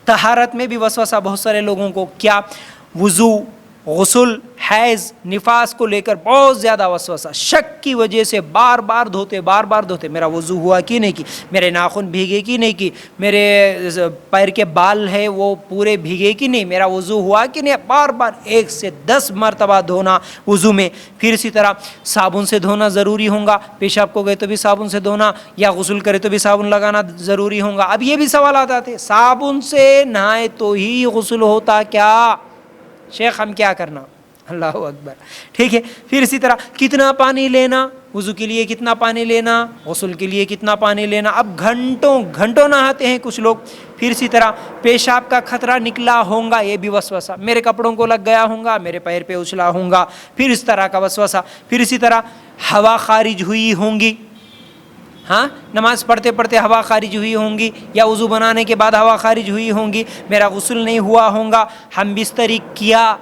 طہارت میں بھی وسوسہ بہت سارے لوگوں کو، کیا وضو، غسل، حیض، نفاس کو لے کر بہت زیادہ وسوسہ، شک کی وجہ سے بار بار دھوتے، میرا وضو ہوا کہ نہیں کی، میرے ناخن بھیگے کہ نہیں کی، میرے پیر کے بال ہے وہ پورے بھیگے کہ نہیں، میرا وضو ہوا کہ نہیں، بار بار 1 سے 10 مرتبہ دھونا وضو میں. پھر اسی طرح صابن سے دھونا ضروری ہوگا، پیشاب کو گئے تو بھی صابن سے دھونا، یا غسل کرے تو بھی صابن لگانا ضروری ہوگا. اب یہ بھی سوالات آتے، صابن سے نہائے تو ہی غسل ہوتا کیا؟ شیخ ہم کیا کرنا؟ اللہ اکبر. ٹھیک ہے. پھر اسی طرح کتنا پانی لینا، وضو کے لیے کتنا پانی لینا، غسل کے لیے کتنا پانی لینا. اب گھنٹوں نہاتے ہیں کچھ لوگ. پھر اسی طرح پیشاب کا خطرہ نکلا ہوگا، یہ بھی وسوسہ، میرے کپڑوں کو لگ گیا ہوگا، میرے پیر پہ اچھلا ہوگا، پھر اس طرح کا وسوسہ. پھر اسی طرح ہوا خارج ہوئی ہوں گی، ہاں نماز پڑھتے پڑھتے ہوا خارج ہوئی ہوں گی، یا وضو بنانے کے بعد ہوا خارج ہوئی ہوں گی، میرا غسل نہیں ہوا ہوگا. ہم بستری کیا،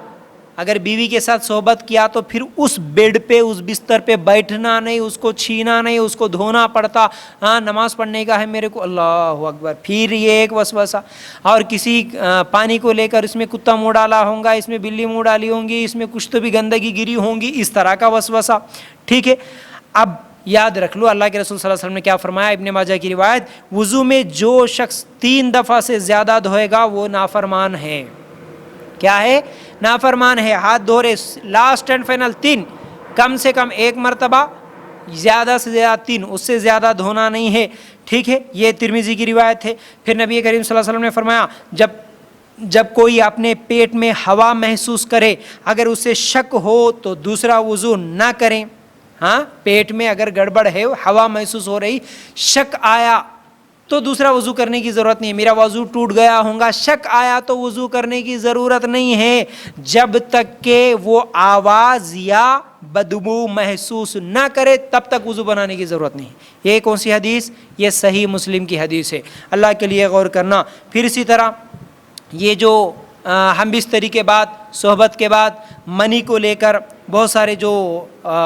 اگر بیوی کے ساتھ صحبت کیا تو پھر اس بیڈ پہ، اس بستر پہ بیٹھنا نہیں، اس کو چھینا نہیں، اس کو دھونا پڑتا. ہاں نماز پڑھنے کا ہے میرے کو، اللہ اکبر. پھر یہ ایک وسوسہ. اور کسی پانی کو لے کر اس میں کتا منہ ڈالا ہوگا، اس میں بلی منہ ڈالی ہوں گی، اس میں کچھ تو بھی گندگی گری ہوں گی، اس طرح کا وسوسہ. ٹھیک ہے. اب یاد رکھ لو اللہ کے رسول صلی اللہ علیہ وسلم نے کیا فرمایا، ابن ماجہ کی روایت، وضو میں جو شخص 3 دفعہ سے زیادہ دھوئے گا وہ نافرمان ہے. کیا ہے؟ نافرمان ہے. ہاتھ دھو رہے، لاسٹ اینڈ فائنل 3، کم سے کم 1 مرتبہ، زیادہ سے زیادہ 3، اس سے زیادہ دھونا نہیں ہے. ٹھیک ہے. یہ ترمذی کی روایت ہے. پھر نبی کریم صلی اللہ علیہ وسلم نے فرمایا، جب کوئی اپنے پیٹ میں ہوا محسوس کرے، اگر اسے شک ہو تو دوسرا وضو نہ کریں. ہاں پیٹ میں اگر گڑبڑ ہے، ہوا محسوس ہو رہی، شک آیا تو دوسرا وضو کرنے کی ضرورت نہیں ہے. میرا وضو ٹوٹ گیا ہوگا، شک آیا تو وضو کرنے کی ضرورت نہیں ہے، جب تک کہ وہ آواز یا بدبو محسوس نہ کرے تب تک وضو بنانے کی ضرورت نہیں. یہ کون سی حدیث؟ یہ صحیح مسلم کی حدیث ہے. اللہ کے لیے غور کرنا. پھر اسی طرح یہ جو ہم بستری کے بعد، صحبت کے بعد منی کو لے کر بہت سارے جو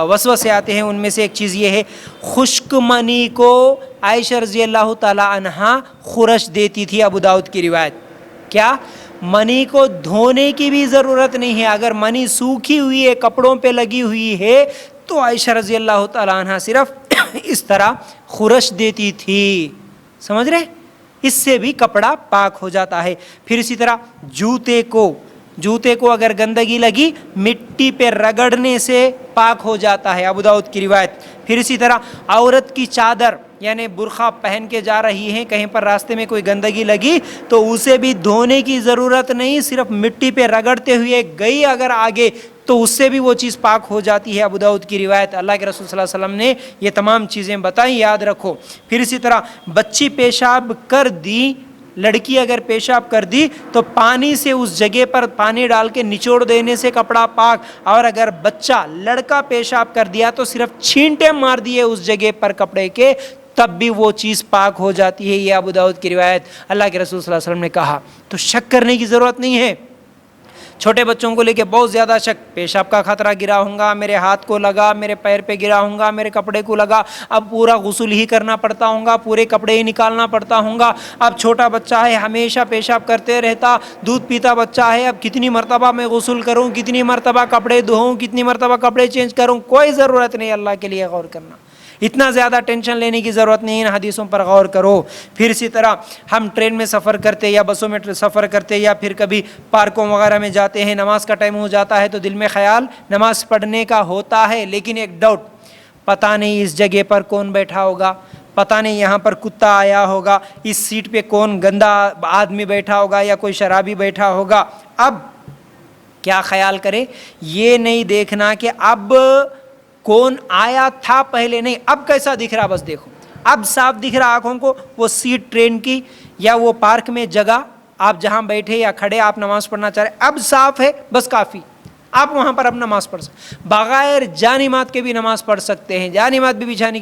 وسوسے آتے ہیں، ان میں سے ایک چیز یہ ہے، خشک منی کو عائشہ رضی اللہ تعالی عنہا خورش دیتی تھی. ابو داؤد کی روایت. کیا؟ منی کو دھونے کی بھی ضرورت نہیں ہے، اگر منی سوکھی ہوئی ہے، کپڑوں پہ لگی ہوئی ہے تو عائشہ رضی اللہ تعالی عنہا صرف اس طرح خورش دیتی تھی. سمجھ رہے؟ اس سے بھی کپڑا پاک ہو جاتا ہے. پھر اسی طرح جوتے کو اگر گندگی لگی، مٹی پہ رگڑنے سے پاک ہو جاتا ہے. ابو داؤد کی روایت. پھر اسی طرح عورت کی چادر یعنی برقع پہن کے جا رہی ہیں، کہیں پر راستے میں کوئی گندگی لگی تو اسے بھی دھونے کی ضرورت نہیں، صرف مٹی پہ رگڑتے ہوئے گئی اگر آگے تو اس سے بھی وہ چیز پاک ہو جاتی ہے. ابو داؤد کی روایت. اللہ کے رسول صلی اللہ علیہ وسلم نے یہ تمام چیزیں بتائیں، یاد رکھو. پھر اسی طرح بچی پیشاب کر دی، لڑکی اگر پیشاب کر دی تو پانی سے اس جگہ پر پانی ڈال کے نچوڑ دینے سے کپڑا پاک. اور اگر بچہ لڑکا پیشاب کر دیا تو صرف چھینٹے مار دیے اس جگہ پر کپڑے کے، تب بھی وہ چیز پاک ہو جاتی ہے. یہ ابو داؤد کی روایت. اللہ کے رسول صلی اللہ علیہ وسلم نے کہا. تو شک کرنے کی ضرورت نہیں ہے. چھوٹے بچوں کو لے کے بہت زیادہ شک، پیشاب کا خطرہ گرا ہوگا، میرے ہاتھ کو لگا، میرے پیر پہ گرا ہوگا، میرے کپڑے کو لگا، اب پورا غسل ہی کرنا پڑتا ہوگا، پورے کپڑے ہی نکالنا پڑتا ہوگا. اب چھوٹا بچہ ہے، ہمیشہ پیشاب کرتے رہتا، دودھ پیتا بچہ ہے، اب کتنی مرتبہ میں غسل کروں، کتنی مرتبہ کپڑے دھوؤں، کتنی مرتبہ کپڑے چینج کروں؟ کوئی ضرورت نہیں. اللہ کے لیے غور کرنا. اتنا زیادہ ٹینشن لینے کی ضرورت نہیں. ان حدیثوں پر غور کرو. پھر اسی طرح ہم ٹرین میں سفر کرتے یا بسوں میں سفر کرتے یا پھر کبھی پارکوں وغیرہ میں جاتے ہیں، نماز کا ٹائم ہو جاتا ہے تو دل میں خیال نماز پڑھنے کا ہوتا ہے، لیکن ایک ڈاؤٹ، پتہ نہیں اس جگہ پر کون بیٹھا ہوگا، پتہ نہیں یہاں پر کتا آیا ہوگا، اس سیٹ پہ کون گندا آدمی بیٹھا ہوگا یا کوئی شرابی بیٹھا ہوگا. اب کیا خیال کرے؟ یہ نہیں دیکھنا کہ اب کون آیا تھا پہلے، نہیں اب کیسا دکھ رہا بس دیکھو. اب صاف دکھ رہا آنکھوں کو وہ سیٹ ٹرین کی یا وہ پارک میں جگہ آپ جہاں بیٹھے یا کھڑے آپ نماز پڑھنا چاہ رہے، اب صاف ہے بس کافی. آپ وہاں پر اب نماز پڑھ سکتے، بغیر جانماز کے بھی نماز پڑھ سکتے ہیں، جانماز بھی بچھانے